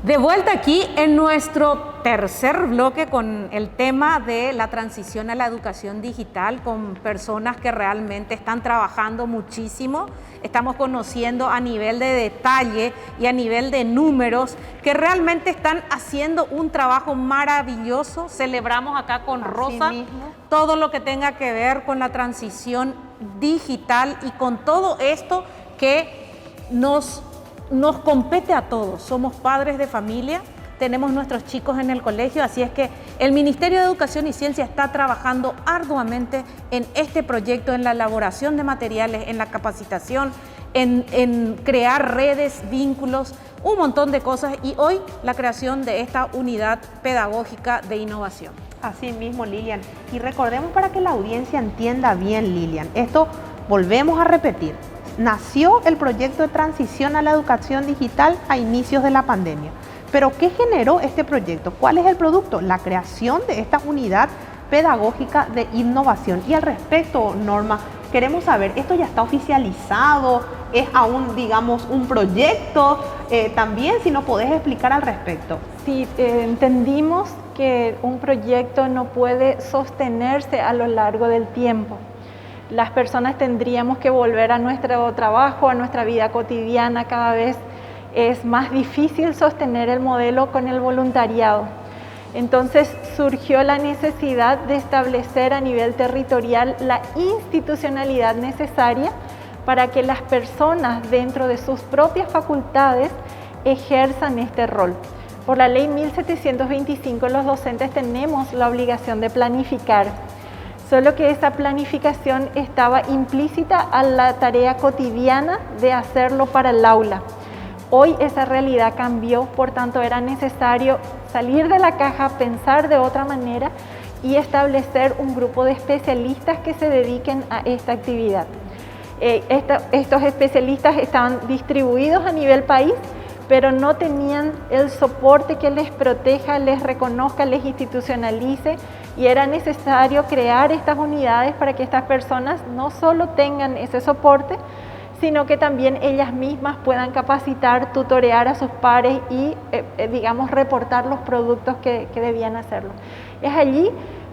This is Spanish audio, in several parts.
De vuelta aquí en nuestro tercer bloque con el tema de la transición a la educación digital, con personas que realmente están trabajando muchísimo. Estamos conociendo a nivel de detalle y a nivel de números que realmente están haciendo un trabajo maravilloso. Celebramos acá con Rosa todo lo que tenga que ver con la transición digital y con todo esto que nos compete a todos. Somos padres de familia, tenemos nuestros chicos en el colegio, así es que el Ministerio de Educación y Ciencia está trabajando arduamente en este proyecto, en la elaboración de materiales, en la capacitación, en crear redes, vínculos, un montón de cosas, y hoy la creación de esta unidad pedagógica de innovación. Así mismo, Lilian. Y recordemos para que la audiencia entienda bien, Lilian, esto volvemos a repetir. Nació el proyecto de transición a la educación digital a inicios de la pandemia. Pero ¿qué generó este proyecto? ¿Cuál es el producto? La creación de esta unidad pedagógica de innovación. Y al respecto, Norma, queremos saber, ¿esto ya está oficializado? ¿Es aún, digamos, un proyecto? También, si nos podés explicar al respecto. Sí, entendimos que un proyecto no puede sostenerse a lo largo del tiempo. Las personas tendríamos que volver a nuestro trabajo, a nuestra vida cotidiana. Cada vez es más difícil sostener el modelo con el voluntariado. Entonces surgió la necesidad de establecer a nivel territorial la institucionalidad necesaria para que las personas dentro de sus propias facultades ejerzan este rol. Por la ley 1725 los docentes tenemos la obligación de planificar. Solo que esa planificación estaba implícita a la tarea cotidiana de hacerlo para el aula. Hoy esa realidad cambió, por tanto era necesario salir de la caja, pensar de otra manera y establecer un grupo de especialistas que se dediquen a esta actividad. Estos especialistas estaban distribuidos a nivel país, pero no tenían el soporte que les proteja, les reconozca, les institucionalice, y era necesario crear estas unidades para que estas personas no solo tengan ese soporte, sino que también ellas mismas puedan capacitar, tutorear a sus pares y, digamos, reportar los productos que debían hacerlo. Es allí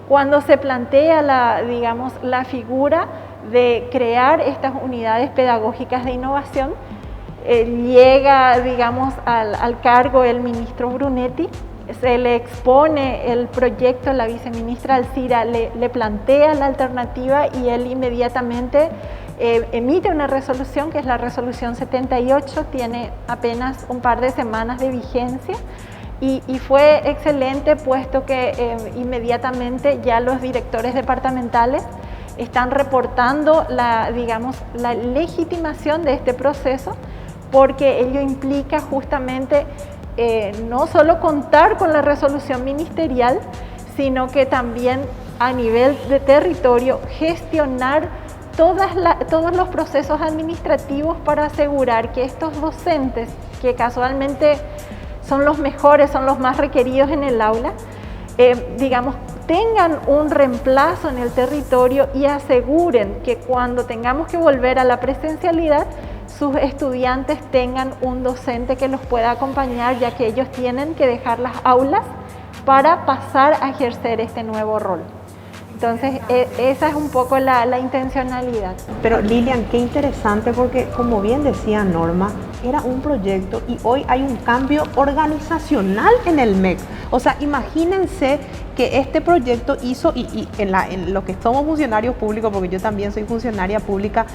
cuando se plantea la figura de crear estas unidades pedagógicas de innovación. Llega, digamos, al cargo el ministro Brunetti, se le expone el proyecto, la viceministra Alcira le plantea la alternativa y él inmediatamente emite una resolución, que es la resolución 78, tiene apenas un par de semanas de vigencia y fue excelente, puesto que inmediatamente ya los directores departamentales están reportando la legitimación de este proceso, porque ello implica justamente no solo contar con la resolución ministerial, sino que también a nivel de territorio gestionar todos los procesos administrativos para asegurar que estos docentes, que casualmente son los mejores, son los más requeridos en el aula, tengan un reemplazo en el territorio y aseguren que cuando tengamos que volver a la presencialidad, sus estudiantes tengan un docente que los pueda acompañar, ya que ellos tienen que dejar las aulas para pasar a ejercer este nuevo rol. Entonces, esa es un poco la intencionalidad. Pero Lilian, qué interesante, porque como bien decía Norma, era un proyecto y hoy hay un cambio organizacional en el MEC. O sea, imagínense que este proyecto hizo, y en lo que somos funcionarios públicos, porque yo también soy funcionaria pública,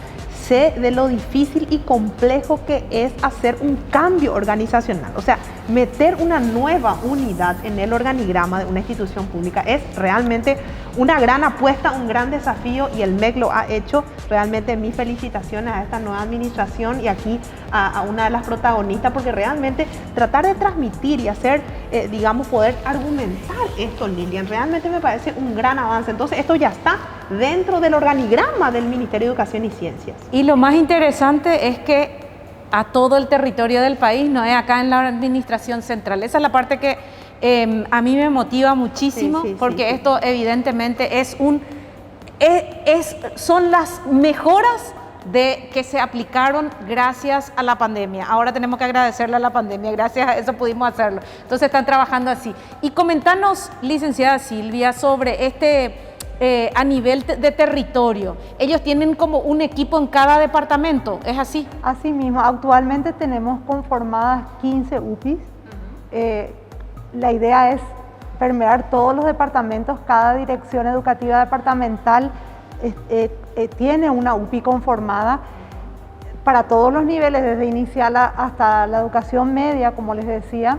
sé de lo difícil y complejo que es hacer un cambio organizacional. O sea, meter una nueva unidad en el organigrama de una institución pública es realmente una gran apuesta, un gran desafío, y el MEC lo ha hecho. Realmente mis felicitaciones a esta nueva administración y aquí a una de las protagonistas, porque realmente tratar de transmitir y hacer, poder argumentar esto, Lilian, realmente me parece un gran avance. Entonces esto ya está dentro del organigrama del Ministerio de Educación y Ciencias. Y lo más interesante es que a todo el territorio del país, no es acá en la administración central. Esa es la parte que a mí me motiva muchísimo, porque esto evidentemente son las mejoras de que se aplicaron gracias a la pandemia. Ahora tenemos que agradecerle a la pandemia, gracias a eso pudimos hacerlo. Entonces están trabajando así. Y comentanos, licenciada Silvia, sobre a nivel de territorio. Ellos tienen como un equipo en cada departamento, ¿es así? Así mismo, actualmente tenemos conformadas 15 UPIs. La idea es permear todos los departamentos. Cada dirección educativa departamental tiene una UPI conformada para todos los niveles, desde inicial hasta la educación media, como les decía.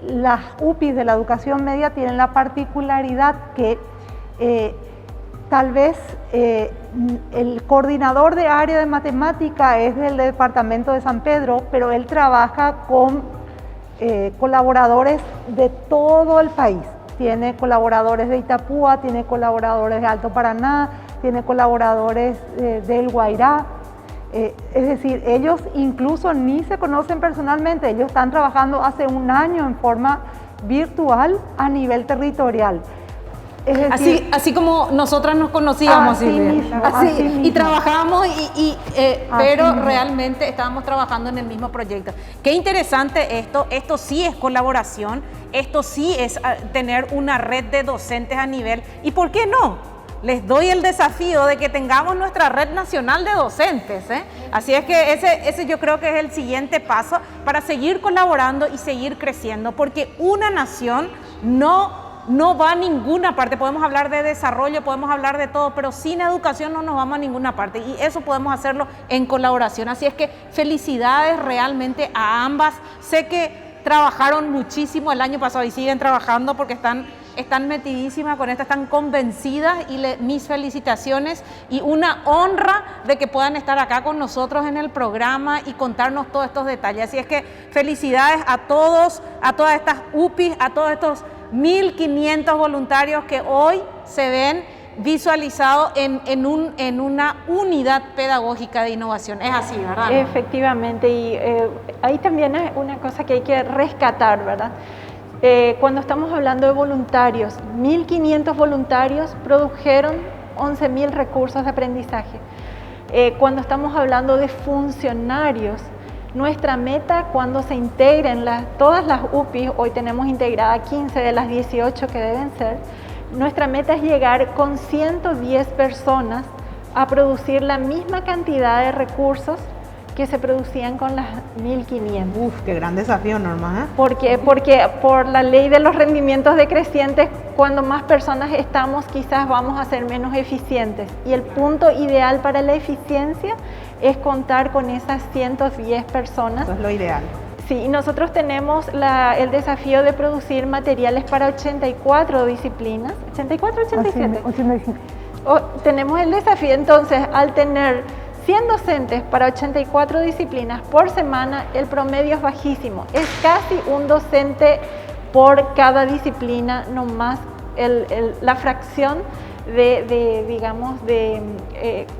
Las UPIs de la educación media tienen la particularidad que tal vez el coordinador de área de matemática es del departamento de San Pedro, pero él trabaja con colaboradores de todo el país. Tiene colaboradores de Itapúa, tiene colaboradores de Alto Paraná, tiene colaboradores del Guairá. Es decir, ellos incluso ni se conocen personalmente, ellos están trabajando hace un año en forma virtual a nivel territorial. Es decir, así como nosotras nos conocíamos, Silvia. Mismo. Y trabajábamos, pero mismo. realmente estábamos trabajando en el mismo proyecto. Qué interesante esto sí es colaboración, esto sí es tener una red de docentes a nivel, y ¿por qué no? Les doy el desafío de que tengamos nuestra red nacional de docentes, Así es que ese yo creo que es el siguiente paso para seguir colaborando y seguir creciendo, porque una nación no va a ninguna parte. Podemos hablar de desarrollo, podemos hablar de todo, pero sin educación no nos vamos a ninguna parte, y eso podemos hacerlo en colaboración. Así es que felicidades realmente a ambas. Sé que trabajaron muchísimo el año pasado y siguen trabajando porque están metidísimas con esto, están convencidas, y mis felicitaciones y una honra de que puedan estar acá con nosotros en el programa y contarnos todos estos detalles. Así es que felicidades a todos, a todas estas UPIs, a todos estos 1.500 voluntarios que hoy se ven visualizados en una unidad pedagógica de innovación. Es así, ¿verdad? Efectivamente, y ahí también es una cosa que hay que rescatar, ¿verdad? Cuando estamos hablando de voluntarios, 1.500 voluntarios produjeron 11.000 recursos de aprendizaje. Cuando estamos hablando de funcionarios, nuestra meta cuando se integren todas las UPIs, hoy tenemos integrada 15 de las 18 que deben ser, nuestra meta es llegar con 110 personas a producir la misma cantidad de recursos que se producían con las 1.500. Uf, qué gran desafío, Norma. Porque por la ley de los rendimientos decrecientes, cuando más personas estamos, quizás vamos a ser menos eficientes. Y el punto ideal para la eficiencia es contar con esas 110 personas. Eso es lo ideal. Sí, y nosotros tenemos el desafío de producir materiales para 84 disciplinas. ¿84 o 87? 85. Tenemos el desafío, entonces, al tener 100 docentes para 84 disciplinas por semana, el promedio es bajísimo. Es casi un docente por cada disciplina, no más la fracción de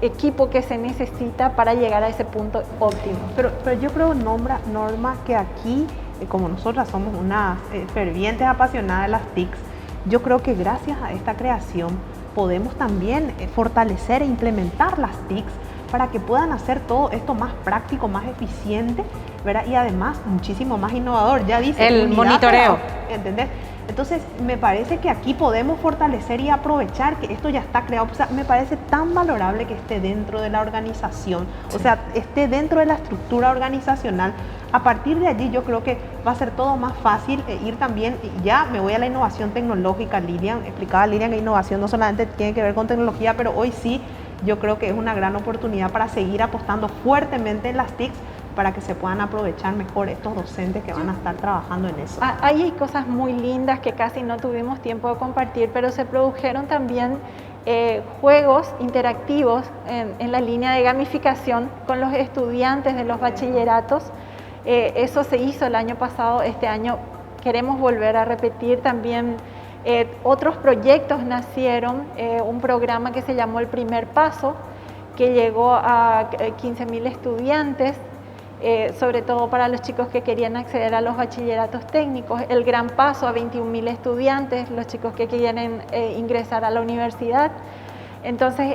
equipo que se necesita para llegar a ese punto óptimo. Pero yo creo, Norma, que aquí, como nosotras somos unas fervientes apasionadas de las TICs, yo creo que gracias a esta creación podemos también fortalecer e implementar las TICs para que puedan hacer todo esto más práctico, más eficiente, ¿verdad? Y además muchísimo más innovador. Ya dice el monitoreo, ¿entendés? Entonces me parece que aquí podemos fortalecer y aprovechar que esto ya está creado. O sea, me parece tan valorable que esté dentro de la organización, sí. O sea, esté dentro de la estructura organizacional. A partir de allí yo creo que va a ser todo más fácil ir también. Ya me voy a la innovación tecnológica. Explicaba Lilian que innovación no solamente tiene que ver con tecnología, pero hoy sí yo creo que es una gran oportunidad para seguir apostando fuertemente en las TICs para que se puedan aprovechar mejor estos docentes que van a estar trabajando en eso. Ahí hay cosas muy lindas que casi no tuvimos tiempo de compartir, pero se produjeron también juegos interactivos en la línea de gamificación con los estudiantes de los bachilleratos. Eso se hizo el año pasado, este año queremos volver a repetir también. Otros proyectos nacieron, un programa que se llamó El Primer Paso, que llegó a 15.000 estudiantes, sobre todo para los chicos que querían acceder a los bachilleratos técnicos. El Gran Paso a 21.000 estudiantes, los chicos que quieren ingresar a la universidad. Entonces,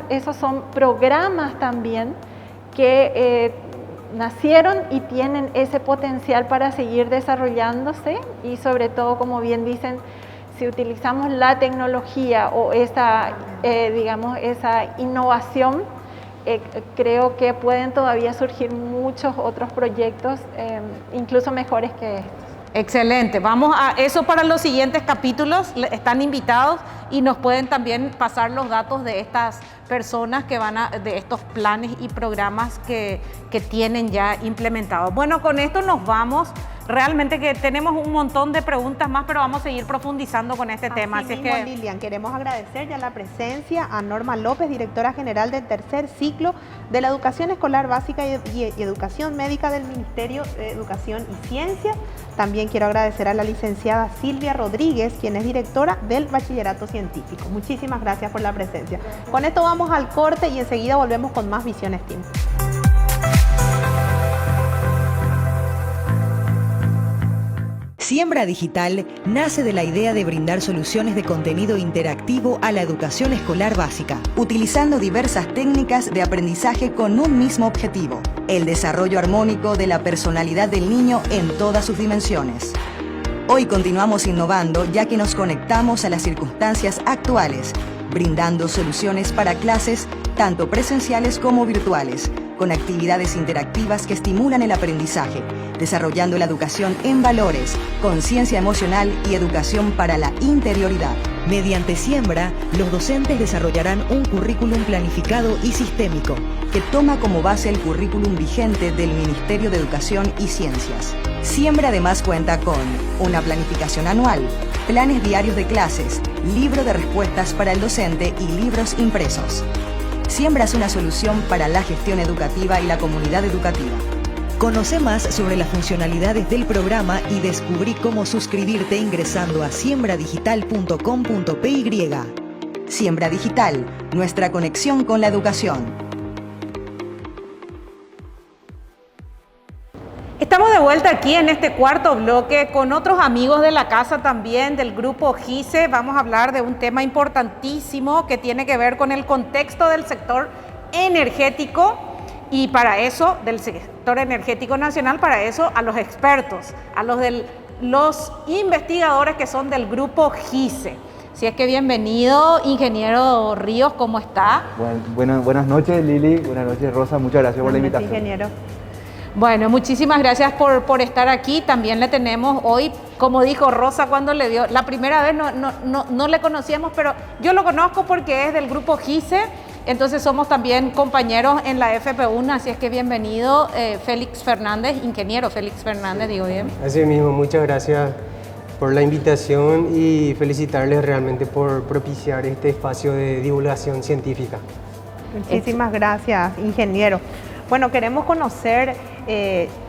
esos son programas también que nacieron y tienen ese potencial para seguir desarrollándose y sobre todo, como bien dicen, si utilizamos la tecnología o esa, digamos, esa innovación, creo que pueden todavía surgir muchos otros proyectos, incluso mejores que estos. Excelente, vamos a eso para los siguientes capítulos, están invitados y nos pueden también pasar los datos de estas personas que de estos planes y programas que tienen ya implementados. Bueno, con esto nos vamos. Realmente que tenemos un montón de preguntas más, pero vamos a seguir profundizando con este tema. Así mismo, Lilian, queremos agradecer ya la presencia a Norma López, directora general del tercer ciclo de la Educación Escolar Básica y Educación Médica del Ministerio de Educación y Ciencia. También quiero agradecer a la licenciada Silvia Rodríguez, quien es directora del Bachillerato Científico. Muchísimas gracias por la presencia. Con esto vamos al corte y enseguida volvemos con más Visión STEAM. Siembra Digital nace de la idea de brindar soluciones de contenido interactivo a la educación escolar básica, utilizando diversas técnicas de aprendizaje con un mismo objetivo: el desarrollo armónico de la personalidad del niño en todas sus dimensiones. Hoy continuamos innovando, ya que nos conectamos a las circunstancias actuales, brindando soluciones para clases tanto presenciales como virtuales, con actividades interactivas que estimulan el aprendizaje, desarrollando la educación en valores, conciencia emocional y educación para la interioridad. Mediante Siembra, los docentes desarrollarán un currículum planificado y sistémico que toma como base el currículum vigente del Ministerio de Educación y Ciencias. Siembra además cuenta con una planificación anual, planes diarios de clases, libro de respuestas para el docente y libros impresos. Siembra es una solución para la gestión educativa y la comunidad educativa. Conoce más sobre las funcionalidades del programa y descubrí cómo suscribirte ingresando a siembradigital.com.py. Siembra Digital, nuestra conexión con la educación. Estamos de vuelta aquí en este cuarto bloque con otros amigos de la casa también, del grupo GISE. Vamos a hablar de un tema importantísimo que tiene que ver con el contexto del sector energético y para eso, del sector energético nacional, para eso a los expertos, a los investigadores que son del grupo GISE. Así es que bienvenido, ingeniero Ríos, ¿cómo está? Buenas noches, Lili, buenas noches, Rosa, muchas gracias por la invitación. Ingeniero. Bueno, muchísimas gracias por estar aquí. También le tenemos hoy, como dijo Rosa cuando le dio, la primera vez no le conocíamos, pero yo lo conozco porque es del grupo GISE, entonces somos también compañeros en la FP1, así es que bienvenido Félix Fernández, ingeniero Félix Fernández, digo bien. Así mismo, muchas gracias por la invitación y felicitarles realmente por propiciar este espacio de divulgación científica. Muchísimas gracias, ingeniero. Bueno, queremos conocer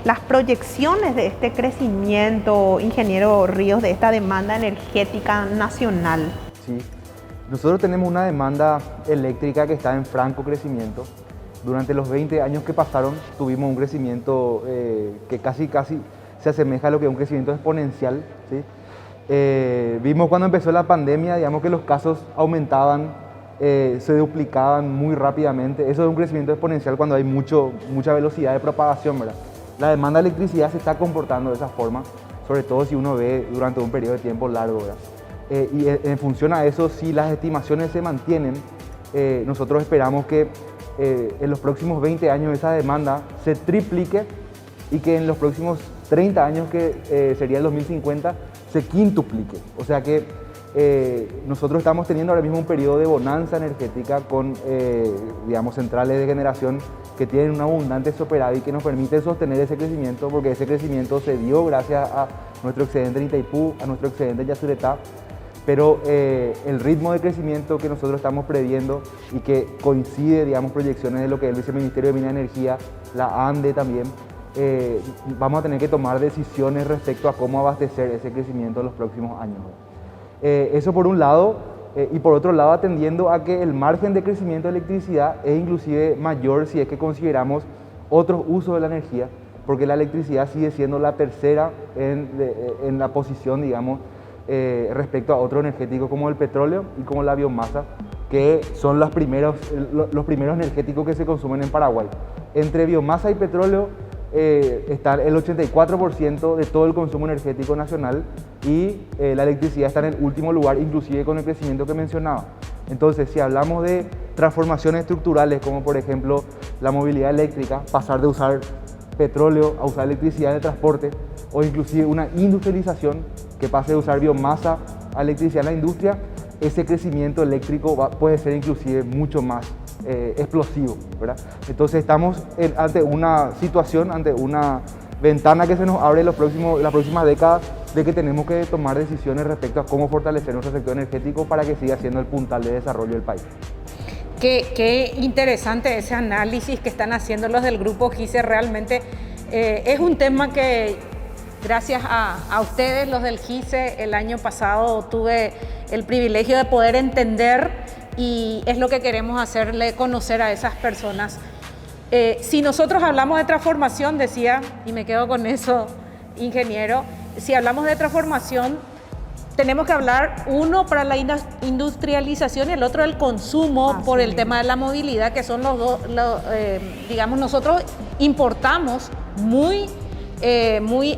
las proyecciones de este crecimiento, ingeniero Ríos, de esta demanda energética nacional. Sí, nosotros tenemos una demanda eléctrica que está en franco crecimiento. Durante los 20 años que pasaron tuvimos un crecimiento que casi se asemeja a lo que es un crecimiento exponencial, ¿sí? Vimos cuando empezó la pandemia, digamos que los casos aumentaban, se duplicaban muy rápidamente. Eso es un crecimiento exponencial cuando hay mucha velocidad de propagación, ¿verdad? La demanda de electricidad se está comportando de esa forma, sobre todo si uno ve durante un periodo de tiempo largo, ¿verdad? Y en función a eso, si las estimaciones se mantienen, nosotros esperamos que en los próximos 20 años esa demanda se triplique y que en los próximos 30 años, que sería el 2050, se quintuplique. O sea que nosotros estamos teniendo ahora mismo un periodo de bonanza energética con, digamos, centrales de generación que tienen un abundante superávit que nos permite sostener ese crecimiento, porque ese crecimiento se dio gracias a nuestro excedente en Itaipú, a nuestro excedente en Yacyretá, pero el ritmo de crecimiento que nosotros estamos previendo y que coincide, digamos, proyecciones de lo que es el Viceministerio de Minas y Energía, la ANDE también, vamos a tener que tomar decisiones respecto a cómo abastecer ese crecimiento en los próximos años. Eso por un lado, y por otro lado atendiendo a que el margen de crecimiento de electricidad es inclusive mayor si es que consideramos otros usos de la energía, porque la electricidad sigue siendo la tercera en la posición, digamos, respecto a otro energético como el petróleo y como la biomasa. que son los primeros energéticos que se consumen en Paraguay. Entre biomasa y petróleo está el 84% de todo el consumo energético nacional y la electricidad está en el último lugar, inclusive con el crecimiento que mencionaba. Entonces, si hablamos de transformaciones estructurales, como por ejemplo la movilidad eléctrica, pasar de usar petróleo a usar electricidad en el transporte, o inclusive una industrialización que pase de usar biomasa a electricidad en la industria, ese crecimiento eléctrico puede ser inclusive mucho más explosivo, ¿verdad? Entonces estamos ante una situación, ante una ventana que se nos abre en las próximas décadas, de que tenemos que tomar decisiones respecto a cómo fortalecer nuestro sector energético para que siga siendo el puntal de desarrollo del país. Qué interesante ese análisis que están haciendo los del grupo GISE. Realmente es un tema que, gracias a ustedes, los del GISE, el año pasado tuve el privilegio de poder entender, y es lo que queremos hacerle conocer a esas personas. Si nosotros hablamos de transformación, decía, y me quedo con eso, ingeniero, si hablamos de transformación, tenemos que hablar, uno para la industrialización y el otro el consumo, por el tema de la movilidad, que son los dos, digamos, nosotros importamos muy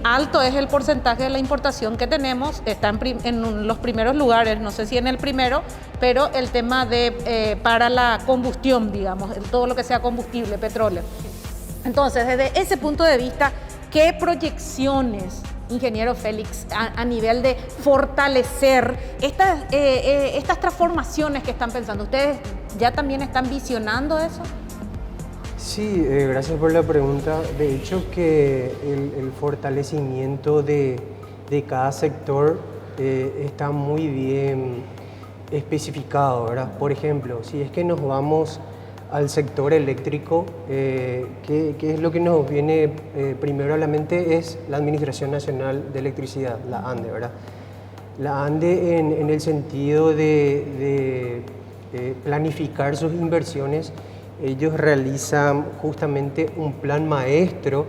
alto es el porcentaje de la importación que tenemos, está en los primeros lugares, no sé si en el primero, pero el tema de para la combustión, digamos, todo lo que sea combustible, petróleo. Entonces, desde ese punto de vista, ¿qué proyecciones, ingeniero Félix, a nivel de fortalecer estas transformaciones que están pensando? ¿Ustedes ya también están visionando eso? Sí, gracias por la pregunta. De hecho, que el fortalecimiento de cada sector está muy bien especificado, ¿verdad? Por ejemplo, si es que nos vamos al sector eléctrico, ¿qué es lo que nos viene primero a la mente? Es la Administración Nacional de Electricidad, la ANDE, ¿verdad? La ANDE en el sentido de planificar sus inversiones. Ellos realizan justamente un plan maestro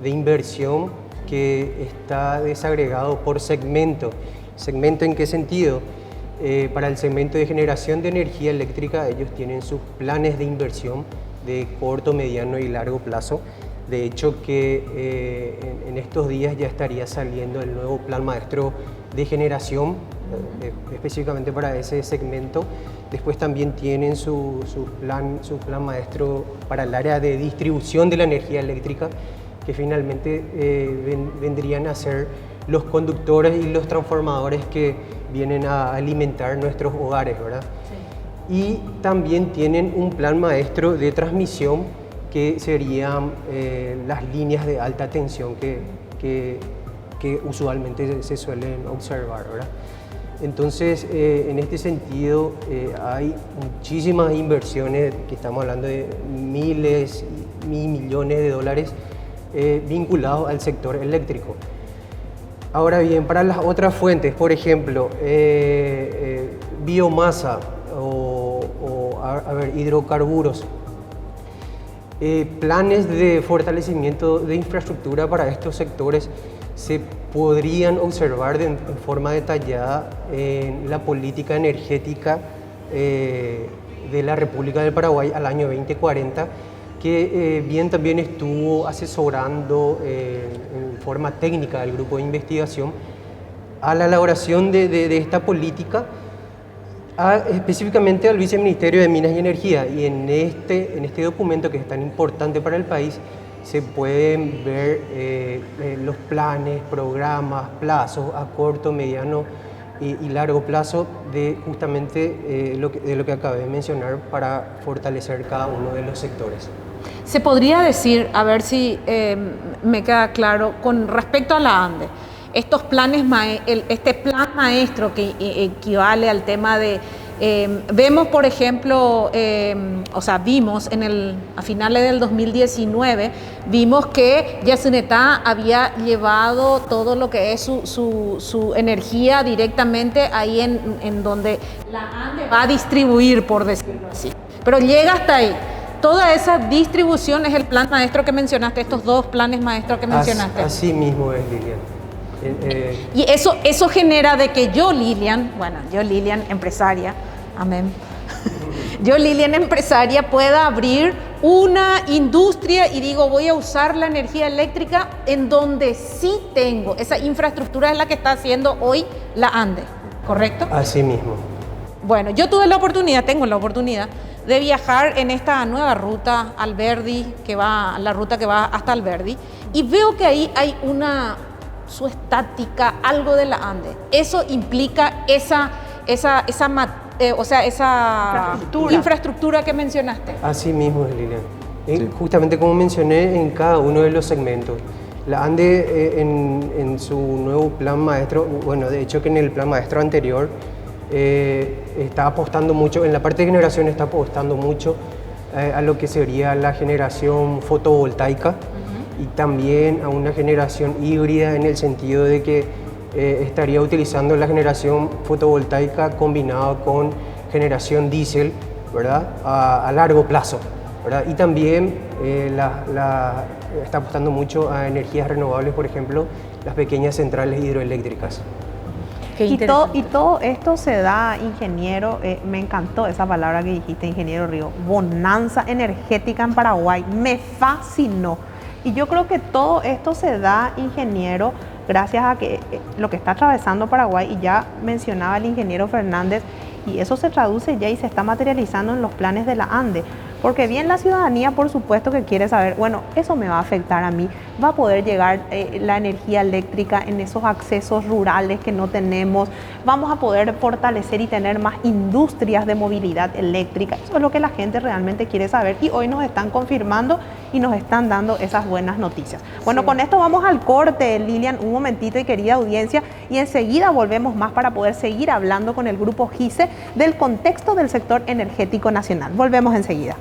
de inversión que está desagregado por segmento. ¿Segmento en qué sentido? Para el segmento de generación de energía eléctrica, ellos tienen sus planes de inversión de corto, mediano y largo plazo. De hecho, que en estos días ya estaría saliendo el nuevo plan maestro de generación, específicamente para ese segmento. Después también tienen su plan maestro para el área de distribución de la energía eléctrica, que finalmente vendrían a ser los conductores y los transformadores que vienen a alimentar nuestros hogares, ¿verdad? Sí. Y también tienen un plan maestro de transmisión, que serían las líneas de alta tensión que usualmente se suelen observar, ¿verdad? Entonces, en este sentido, hay muchísimas inversiones, que estamos hablando de miles y millones de dólares vinculados al sector eléctrico. Ahora bien, para las otras fuentes, por ejemplo, biomasa o hidrocarburos, planes de fortalecimiento de infraestructura para estos sectores se podrían observar en forma detallada en la política energética de la República del Paraguay al año 2040, que bien también estuvo asesorando en forma técnica del grupo de investigación a la elaboración de esta política, específicamente al Viceministerio de Minas y Energía. Y en este documento, que es tan importante para el país, se pueden ver los planes, programas, plazos a corto, mediano y largo plazo de justamente de lo que acabé de mencionar, para fortalecer cada uno de los sectores. Se podría decir, a ver si me queda claro, con respecto a la ANDE, estos planes, este plan maestro que equivale al tema de... vemos, por ejemplo, vimos a finales del 2019, vimos que Yacyretá había llevado todo lo que es su energía directamente ahí en donde la ANDE va a distribuir, por decirlo así. Pero llega hasta ahí. Toda esa distribución es el plan maestro que mencionaste, estos dos planes maestros que mencionaste. Así mismo es, Lilian. Y eso genera de que yo, Lilian, empresaria, amén, yo, Lilian, empresaria, pueda abrir una industria y digo, voy a usar la energía eléctrica en donde sí tengo. Esa infraestructura es la que está haciendo hoy la ANDE, ¿correcto? Así mismo. Bueno, yo tengo la oportunidad de viajar en esta nueva ruta Alberdi, la ruta que va hasta Alberdi, y veo que ahí hay una suestática, algo de la ANDE. Eso implica esa infraestructura que mencionaste. Así mismo, Lilian. Justamente como mencioné en cada uno de los segmentos. La ANDE en su nuevo plan maestro, bueno, de hecho que en el plan maestro anterior, está apostando mucho, en la parte de generación está apostando mucho a lo que sería la generación fotovoltaica y también a una generación híbrida en el sentido de que estaría utilizando la generación fotovoltaica combinada con generación diésel, ¿verdad? A largo plazo, ¿verdad? Y también está apostando mucho a energías renovables, por ejemplo, las pequeñas centrales hidroeléctricas. Y todo esto se da, ingeniero, me encantó esa palabra que dijiste, ingeniero Río, bonanza energética en Paraguay, me fascinó. Y yo creo que todo esto se da, ingeniero, gracias a que lo que está atravesando Paraguay, y ya mencionaba el ingeniero Fernández, y eso se traduce ya y se está materializando en los planes de la ANDE. Porque bien la ciudadanía, por supuesto que quiere saber, bueno, eso me va a afectar a mí, va a poder llegar la energía eléctrica en esos accesos rurales que no tenemos, vamos a poder fortalecer y tener más industrias de movilidad eléctrica. Eso es lo que la gente realmente quiere saber y hoy nos están confirmando y nos están dando esas buenas noticias. Bueno, con esto vamos al corte, Lilian, un momentito y querida audiencia, y enseguida volvemos más para poder seguir hablando con el grupo GICE del contexto del sector energético nacional. Volvemos enseguida.